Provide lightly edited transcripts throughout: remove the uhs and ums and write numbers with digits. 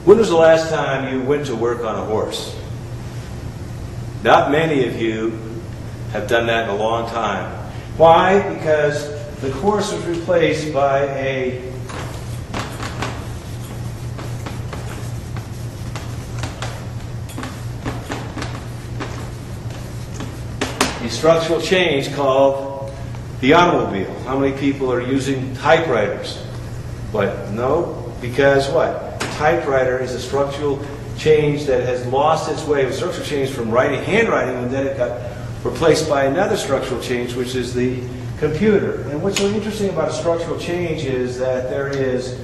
When was the last time you went to work on a horse? Not many of you have done that in a long time. Why? Because the horse was replaced by a structural change called the automobile. How many people are using typewriters? What? No? Because what? Typewriter is a structural change that has lost its way. It was structural change from writing, handwriting, and then it got replaced by another structural change, which is the computer. And what's so interesting about a structural change is that there is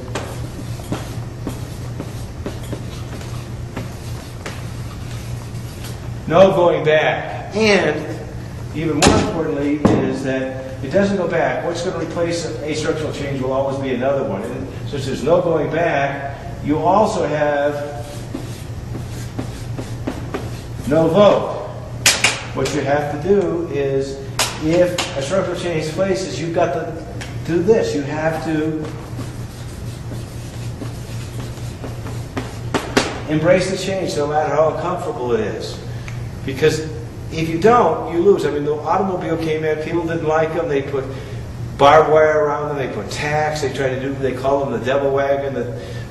no going back. And even more importantly is that it doesn't go back. What's going to replace a structural change will always be another one. And since there's no going back, you also have no vote. What you have to do is, if a structural change takes place, you've got to do this. You have to embrace the change no matter how uncomfortable it is. Because if you don't, you lose. I mean, the automobile came in, people didn't like them, they put barbed wire around them, they put tacks, they tried to do, they called them the devil wagon,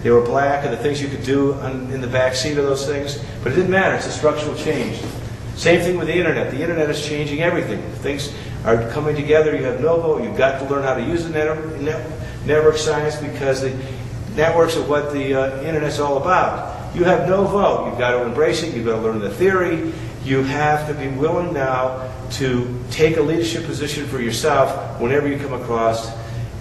they were black, and the things you could do in the back seat of those things. But it didn't matter, it's a structural change. Same thing with the internet. The internet is changing everything. Things are coming together, you have no vote, you've got to learn how to use the network science, because the networks are what the internet's all about. You have no vote, you've got to embrace it, you've got to learn the theory. You have to be willing now to take a leadership position for yourself whenever you come across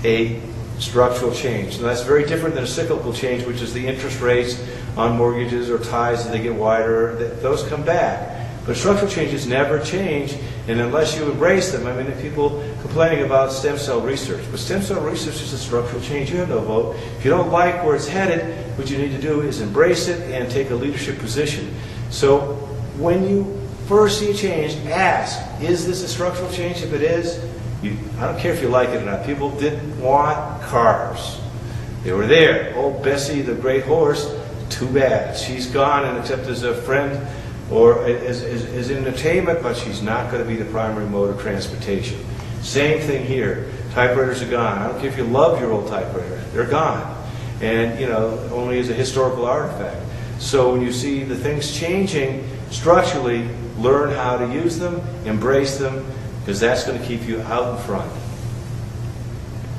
a structural change. Now that's very different than a cyclical change, which is the interest rates on mortgages or ties as they get wider. Those come back. But structural changes never change, and unless you embrace them. I mean, people complaining about stem cell research, but stem cell research is a structural change. You have no vote. If you don't like where it's headed, what you need to do is embrace it and take a leadership position. So when you first see a change, ask, is this a structural change? If it is, I don't care if you like it or not. People didn't want cars. They were there. Old Bessie, the great horse, too bad. She's gone, and except as a friend or as entertainment, but she's not going to be the primary mode of transportation. Same thing here. Typewriters are gone. I don't care if you love your old typewriter. They're gone. And, only as a historical artifact. So when you see the things changing structurally, learn how to use them, embrace them, because that's going to keep you out in front.